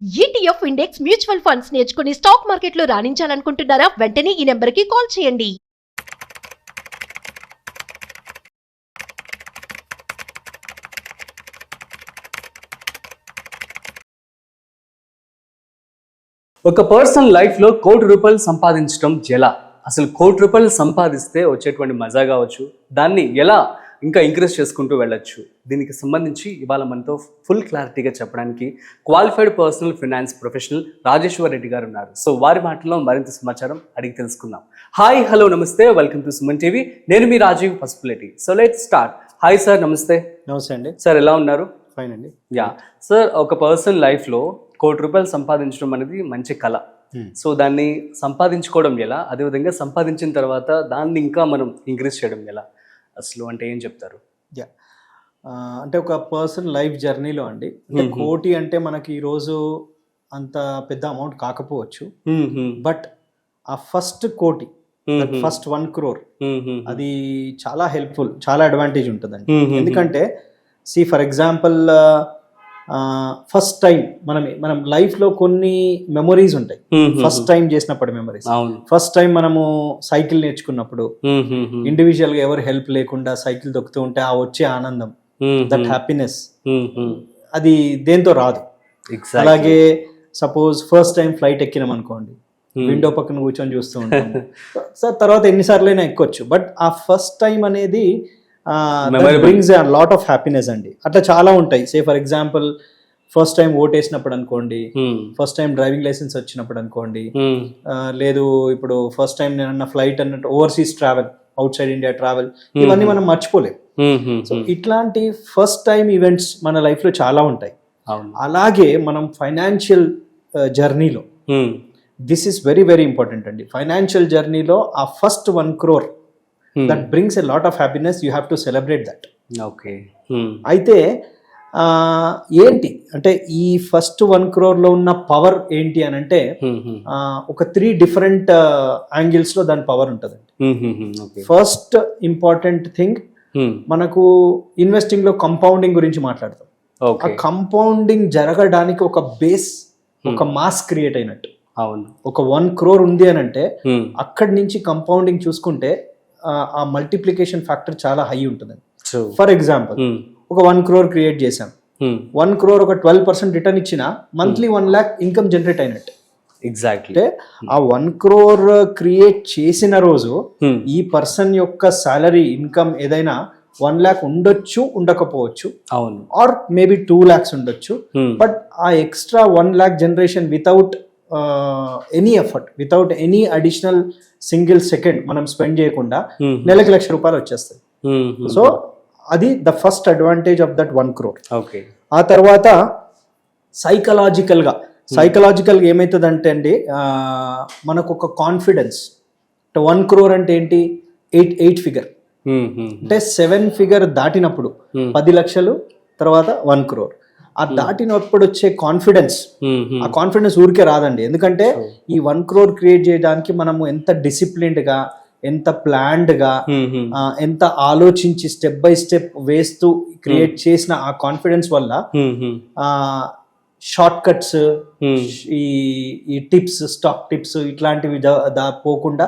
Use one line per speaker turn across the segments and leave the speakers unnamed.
ETF index mutual funds నేర్చుకుని stock మార్కెట్లో రాణించాలనుకుంటున్నారా? వెంటనే ఈ నెంబర్కి కాల్ చేయండి.
ఒక పర్సన్ లైఫ్లో ₹1,00,00,000 సంపాదించడం ఎలా? అసలు ₹1,00,00,000 సంపాదిస్తే వచ్చేటువంటి మజా కావచ్చు, దాన్ని ఎలా ఇంకా ఇంక్రీజ్ చేసుకుంటూ వెళ్ళొచ్చు, దీనికి సంబంధించి ఇవాళ మనతో ఫుల్ క్లారిటీగా చెప్పడానికి qualified personal finance professional Rajeshwar Reddy గారు ఉన్నారు. సో వారి మాటల్లో మరింత సమాచారం అడిగి తెలుసుకుందాం. హాయ్, హలో, నమస్తే, వెల్కమ్ టు సుమన్ టీవీ. నేను మీ Rajiv Pasupuleti. So let's start. Hi sir, నమస్తే.
నమస్తే అండి.
సార్, ఎలా ఉన్నారు?
ఫైన్ అండి.
యా సార్, ఒక పర్సన్ లైఫ్లో ₹1,00,00,000 సంపాదించడం అనేది మంచి కళ. సో దాన్ని సంపాదించుకోవడం ఎలా, అదేవిధంగా సంపాదించిన తర్వాత దాన్ని ఇంకా మనం ఇంక్రీజ్ చేయడం ఎలా, అసలు అంటే ఏం చెప్తారు?
యా అంటే ఒక పర్సన్ లైఫ్ జర్నీలో అండి, అంటే కోటి అంటే మనకి ఈరోజు అంత పెద్ద అమౌంట్ కాకపోవచ్చు, బట్ ఆ ఫస్ట్ కోటి, ఫస్ట్ 1 crore అది చాలా హెల్ప్ఫుల్, చాలా అడ్వాంటేజ్ ఉంటుందండి. ఎందుకంటే ఫర్ ఎగ్జాంపుల్ ఫస్ట్ టైం మనం లైఫ్లో కొన్ని మెమొరీస్ ఉంటాయి. ఫస్ట్ టైం చేసినప్పుడు మెమొరీస్, ఫస్ట్ టైం మనము సైకిల్ నేర్చుకున్నప్పుడు, ఇండివిజువల్ గా ఎవరు హెల్ప్ లేకుండా సైకిల్ తొక్కుతూ ఉంటే ఆ వచ్చే ఆనందం, దట్ హ్యాపీనెస్, అది దేంతో రాదు. అలాగే సపోజ్ ఫస్ట్ టైం ఫ్లైట్ ఎక్కినాం అనుకోండి, విండో పక్కన కూర్చొని చూస్తూ ఉంటాం. సార్ తర్వాత ఎన్నిసార్లైనా ఎక్కొచ్చు, బట్ ఆ ఫస్ట్ టైం అనేది brings a lot of happiness అండి. అట్లా చాలా ఉంటాయి. ఫర్ ఎగ్జాంపుల్ ఫస్ట్ టైం ఓటేసినప్పుడు అనుకోండి, ఫస్ట్ టైం డ్రైవింగ్ లైసెన్స్ వచ్చినప్పుడు అనుకోండి, లేదు ఇప్పుడు ఫస్ట్ టైం నేను ఫ్లైట్ అన్నట్టు overseas travel, out side India travel, ఇవన్నీ మనం మర్చిపోలేం. సో ఇట్లాంటి ఫస్ట్ టైం ఈవెంట్స్ మన లైఫ్ లో చాలా ఉంటాయి. అలాగే మనం ఫైనాన్షియల్ జర్నీలో this is very very important అండి. ఫైనాన్షియల్ జర్నీలో ఆ first 1 crore that brings a lot of happiness. You have to celebrate that.
Okay.
అయితే ఏంటి అంటే ఈ ఫస్ట్ 1 crore లో ఉన్న పవర్ ఏంటి అని అంటే ఒక 3 different యాంగిల్స్ లో దాని పవర్ ఉంటుందండి. ఫస్ట్ ఇంపార్టెంట్ థింగ్, మనకు ఇన్వెస్టింగ్ లో కంపౌండింగ్ గురించి మాట్లాడతాం. ఆ కంపౌండింగ్ జరగడానికి ఒక బేస్, ఒక మాస్ క్రియేట్ అయినట్టు. ఒక 1 crore ఉంది అని అంటే అక్కడి నుంచి కంపౌండింగ్ చూసుకుంటే ఆ మల్టిప్లికేషన్ ఫ్యాక్టర్ చాలా హై ఉంటుందండి. ఫర్ ఎగ్జాంపుల్ ఒక 1 crore క్రియేట్ చేసాం, 1 crore ఒక 12% రిటర్న్ ఇచ్చిన మంత్లీ 1 lakh ఇన్కమ్ జనరేట్ అయినట్టు.
ఎగ్జాక్ట్లీ.
అంటే ఆ 1 crore క్రియేట్ చేసిన రోజు ఈ పర్సన్ యొక్క సాలరీ ఇన్కమ్ ఏదైనా 1 lakh ఉండొచ్చు, ఉండకపోవచ్చు,
అవును,
ఆర్ మేబీ 2 lakhs ఉండొచ్చు. బట్ ఆ extra 1 lakh generation without any effort, without any additional single second మనం స్పెండ్ చేయకుండా నెలకి ₹1,00,000 వచ్చేస్తాయి. సో అది the first advantage of that 1 crore. ఆ తర్వాత సైకలాజికల్గా ఏమవుతుందంటే అండి, మనకు ఒక కాన్ఫిడెన్స్. 1 crore అంటే ఏంటి, 8 figure, అంటే 7 figure దాటినప్పుడు 10 లక్షలు, తర్వాత 1 crore. ఆ దాటినప్పుడు వచ్చే కాన్ఫిడెన్స్, ఆ కాన్ఫిడెన్స్ ఊరికే రాదండి. ఎందుకంటే ఈ 1 crore క్రియేట్ చేయడానికి మనము ఎంత డిసిప్లిన్డ్ గా, ఎంత ప్లాన్డ్ గా, ఎంత ఆలోచించి స్టెప్ బై స్టెప్ వేస్తూ క్రియేట్ చేసిన ఆ కాన్ఫిడెన్స్ వల్ల షార్ట్ కట్స్, ఈ టిప్స్, స్టాక్ టిప్స్ ఇట్లాంటివి పోకుండా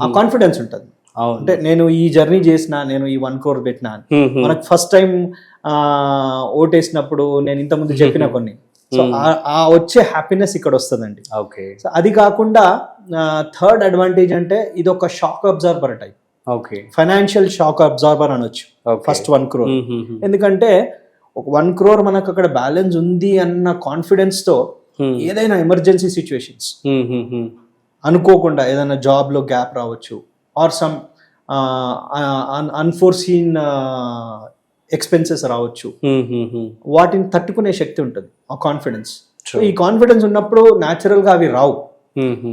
ఆ కాన్ఫిడెన్స్ ఉంటుంది. అంటే నేను ఈ జర్నీ చేసిన, నేను ఈ 1 crore పెట్టినా, మనకు ఫస్ట్ టైం ఓటేసినప్పుడు నేను ఇంతకుముందు చెప్పిన కొన్ని, సో ఆ వచ్చే హ్యాపీనెస్ ఇక్కడ వస్తుందండి. సో అది కాకుండా థర్డ్ అడ్వాంటేజ్ అంటే ఇది ఒక shock absorber type, financial shock absorber అనొచ్చు ఫస్ట్ 1 crore. ఎందుకంటే ఒక 1 crore మనకు అక్కడ బ్యాలెన్స్ ఉంది అన్న కాన్ఫిడెన్స్ తో ఏదైనా ఎమర్జెన్సీ సిచ్యువేషన్స్, అనుకోకుండా ఏదైనా జాబ్ లో గ్యాప్ రావచ్చు, ఆర్ సమ్ అన్ఫోర్సీన్ ఎక్స్పెన్సెస్ రావచ్చు, వాటిని తట్టుకునే శక్తి ఉంటుంది ఆ కాన్ఫిడెన్స్. ఈ కాన్ఫిడెన్స్ ఉన్నప్పుడు న్యాచురల్ గా అవి రావు,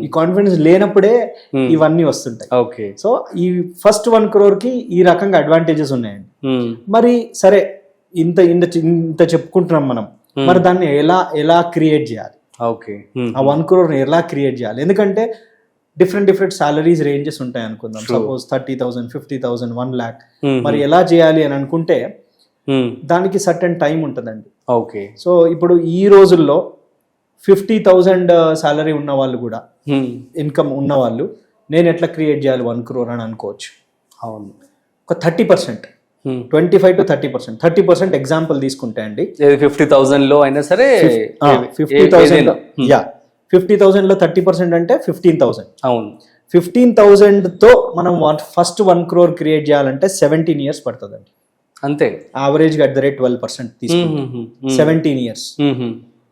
ఈ కాన్ఫిడెన్స్ లేనప్పుడే ఇవన్నీ వస్తుంటాయి. సో ఈ ఫస్ట్ 1 crore కి ఈ రకంగా అడ్వాంటేజెస్ ఉన్నాయండి. మరి సరే, ఇంత చెప్పుకుంటున్నాం మనం, మరి దాన్ని ఎలా క్రియేట్ చేయాలి, ఆ 1 crore ఎలా క్రియేట్ చేయాలి? ఎందుకంటే డిఫరెంట్ సాలరీస్ రేంజెస్ ఉంటాయి అనుకుందాం. Suppose 30,000, 50,000, 1 lakh. మరి ఎలా చేయాలి అని అనుకుంటే దానికి సర్టెన్ టైం ఉంటుందండి. సో ఇప్పుడు ఈ రోజుల్లో 50,000 సాలరీ ఉన్న వాళ్ళు కూడా, ఇన్కమ్ ఉన్న వాళ్ళు, నేను ఎట్లా క్రియేట్ చేయాలి 1 crore అని అనుకోవచ్చు.
అవును.
ఒక 30%, 25 to 30%. 30% ఎగ్జాంపుల్ తీసుకుంటే అండి,
50,000 లో అయినా సరే
50,000 50,000లో 30% అంటే 15,000.
అవును.
15,000 తో మనం ఫస్ట్ 1 crore క్రియేట్ చేయాలంటే 17 years పడుతుందండి.
అంతే.
యావరేజ్ గా at 12% తీసుకుంటే 17 years.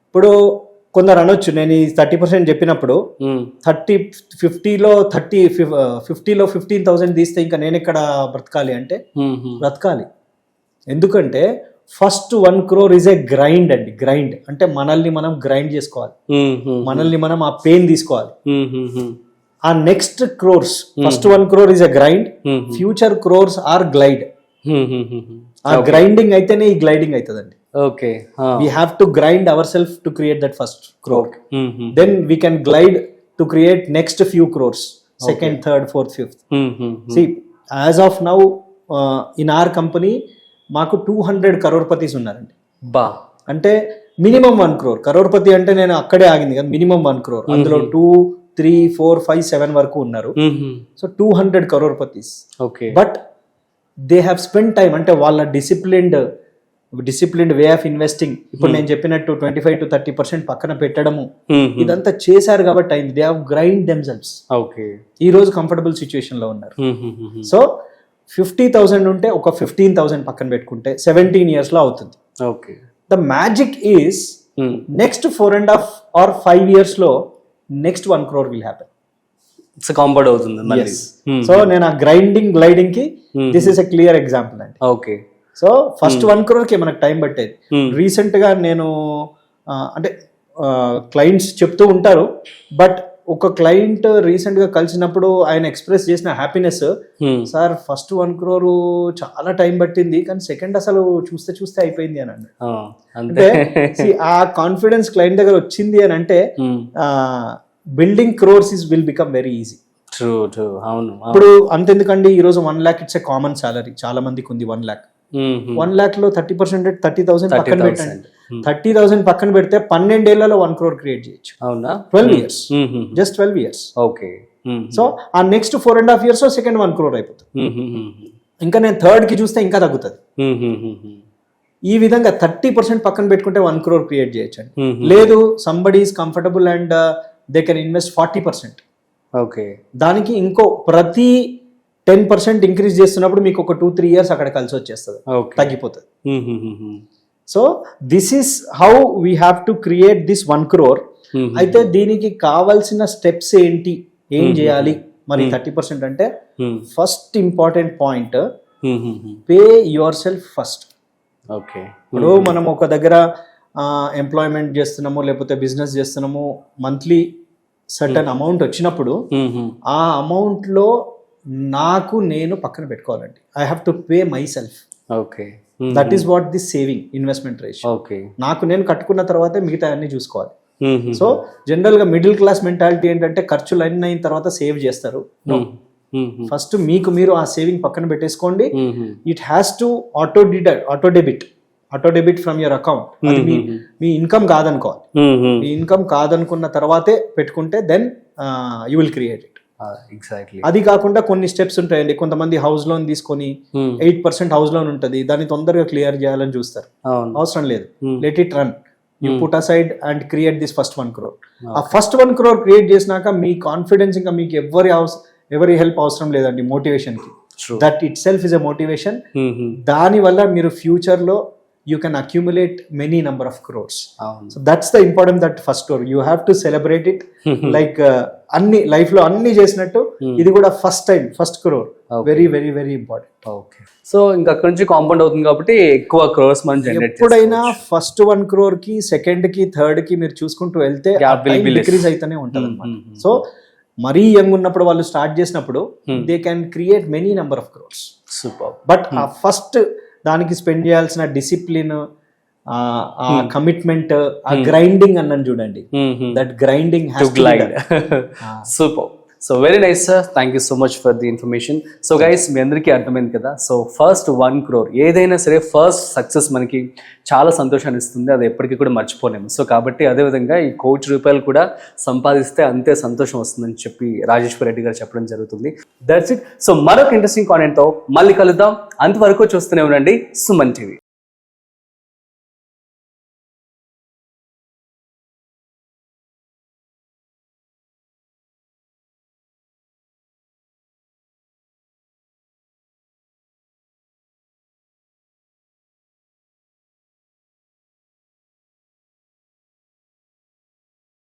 ఇప్పుడు కొందరు అనొచ్చు, నేను ఈ 30% చెప్పినప్పుడు 50లో 15,000 తీస్తే ఇంకా నేను ఎక్కడ బ్రతకాలి అంటే బ్రతకాలి. ఎందుకంటే first 1 crore is a grind అండి. గ్రైండ్ అంటే మనల్ని మనం గ్రైండ్ చేసుకోవాలి, మనల్ని మనం ఆ పెయిన్ తీసుకోవాలి. ఆ next crores, first 1 crore is a grind, future crores are glide. ఆ గ్రైండింగ్ అయితేనే ఈ గ్లైడింగ్ అవుతుందండి.
Okay.
We have to grind ourselves to create that first crore. Then we can glide to create next few crores, second, third, fourth, fifth. See, as of now, in our company, మాకు 200 crorepati's ఉన్నారండి.
బా.
అంటే minimum 1 crore. crorepati అంటే నేను అక్కడే ఆగింది కదా, minimum 1 crore. అందులో 2, 3, 4, 5, 7 వరకు ఉన్నారు. So 200 crorepati's.
Okay.
But they have spend time, అంటే వాళ్ళ డిసిప్లిన్డ్ వే ఆఫ్ ఇన్వెస్టింగ్. ఇప్పుడు నేను చెప్పినట్టు 25 to 30% పక్కన పెట్టడము, ఇదంతా చేశారు కాబట్టి అయింది. They have grind themselves.
Okay.
ఈ రోజు కంఫర్టబుల్ సిచ్యువేషన్ లో ఉన్నారు. సో 50,000 ఉంటే ఒక 15,000 పక్కన పెట్టుకుంటే 17 years లో అవుతుంది.
Okay.
The magic is next 4.5 or 5 years లో next 1 crore will happen.
It's compound అవుతుంది.
సో నేను ఆ గ్లైడింగ్ కి this is a clear example అండి.
ఓకే.
సో ఫస్ట్ 1 crore కి మనకు టైం పట్టేది. రీసెంట్ గా నేను అంటే క్లయింట్స్ చెప్తూ ఉంటారు, బట్ ఒక క్లయింట్ రీసెంట్ గా కలిసినప్పుడు ఆయన ఎక్స్ప్రెస్ చేసిన హ్యాపీనెస్, సార్ ఫస్ట్ 1 crore చాలా టైం పట్టింది కానీ సెకండ్ అసలు చూస్తే అయిపోయింది అని అన్నాడు. అంటే ఆ కాన్ఫిడెన్స్ క్లయింట్ దగ్గర వచ్చింది అని అంటే building crores will become very easy.
అవును.
ఇప్పుడు అంతెందుకండి, ఈ రోజు 1 lakh it's a common salary, చాలా మందికి ఉంది 1 lakh. 1 lakh లో 30% 30,000 పక్కన పెట్టండి. 30,000 పక్కన పెడితే 12 ఏళ్లలో 1 crore క్రియేట్ చేయొచ్చు.
అవునా?
12 years, just 12 years.
Okay.
So ఆ నెక్స్ట్ 4.5 years లో సెకండ్ 1 crore అయిపోతుంది. ఇంకా నేను థర్డ్ కి చూస్తే ఇంకా తగ్గుతుంది. ఈ విధంగా 30% పక్కన పెట్టుకుంటే 1 crore క్రియేట్ చేయొచ్చు. లేదు, somebody is comfortable and they can invest 40%.
Okay. దానికి
ఇంకో ప్రతి 10% ఇంక్రీజ్ చేస్తున్నప్పుడు మీకు ఒక 2-3 years అక్కడ కలిసి వచ్చేస్తుంది, తగ్గిపోతుంది. So this is how we have to create this 1 crore. అయితే దీనికి కావాల్సిన స్టెప్స్ ఏంటి, ఏం చేయాలి మరి? 30% అంటే first important point, pay your self first.
Okay.
ఇప్పుడు మనం ఒక దగ్గర ఎంప్లాయ్మెంట్ చేస్తున్నాము, లేకపోతే బిజినెస్ చేస్తున్నాము, మంత్లీ సర్టన్ అమౌంట్ వచ్చినప్పుడు ఆ అమౌంట్ లో నాకు నేను పక్కన పెట్టుకోవాలండి. I have to pay my self.
Okay.
That is what this saving investment ratio.
Okay.
నాకు నేను కట్టుకున్న తర్వాతే మిగతా అన్ని చూసుకోవాలి. సో జనరల్ గా మిడిల్ క్లాస్ మెంటాలిటీ ఏంటంటే ఖర్చులు అన్ని అయిన తర్వాత సేవ్ చేస్తారు. ఫస్ట్ మీకు మీరు ఆ సేవింగ్ పక్కన పెట్టేసుకోండి. It has to auto debit from your account. అది మీ ఇన్కమ్ కాదనుకోవాలి. మీ ఇన్కమ్ కాదనుకున్న తర్వాతే పెట్టుకుంటే then you will create it.
Exactly.
అది కాకుండా కొన్ని స్టెప్స్ ఉంటాయండి. కొంతమంది హౌస్ లోన్ తీసుకొని 8% హౌస్ లోన్ ఉంటుంది, దాన్ని తొందరగా క్లియర్ చేయాలని చూస్తారు. అవసరం లేదు, let it run. You put aside and create this first 1 crore. ఆ ఫస్ట్ 1 crore క్రియేట్ చేసినాక మీ కాన్ఫిడెన్స్, ఇంకా మీకు ఎవరి హెల్ప్ అవసరం లేదండి మోటివేషన్ కి. That it self is a motivation. దాని వల్ల మీరు ఫ్యూచర్ లో you can accumulate many number of crores. So that's the important, that first crore you have to celebrate it. Like anni life lo anni చేసినట్టు ఇది కూడా first crore very very very important.
Okay. So ఇంకా అక్కడ నుంచి compound అవుతుంది కాబట్టి ఎక్కువ క్రోర్స్ మనం జనరేట్
ఎప్పుడైనా ఫస్ట్ 1 crore కి సెకండ్ కి థర్డ్ కి మీరు చూసుకుంటూ వెళ్తే డిక్రీజ్ అయితేనే ఉంటుంది అన్నమాట. సో మరీ యంగ్ ఉన్నప్పుడు వాళ్ళు స్టార్ట్ చేసినప్పుడు they can create many number of crores.
Super.
But ఆ ఫస్ట్ దానికి స్పెండ్ చేయాల్సిన డిసిప్లిన్, ఆ కమిట్మెంట్, ఆ గ్రైండింగ్ అన్నది చూడండి. That grinding has to glide.
Super. So very nice sir, thank you so much for the information. So guys, మీ అందరికీ అర్థమైంది కదా. సో ఫస్ట్ 1 crore ఏదైనా సరే ఫస్ట్ సక్సెస్ మనకి చాలా సంతోషాన్ని ఇస్తుంది, అది ఎప్పటికీ కూడా మర్చిపోలేము. సో కాబట్టి అదేవిధంగా ఈ ₹1,00,00,000 కూడా సంపాదిస్తే అంతే సంతోషం వస్తుందని చెప్పి రాజేశ్వర్ రెడ్డి గారు చెప్పడం జరుగుతుంది. That's it. సో మరొక ఇంట్రెస్టింగ్ కాంటెంట్తో మళ్ళీ కలుద్దాం. అంతవరకు చూస్తూనే ఉండండి సుమన్ టీవీ.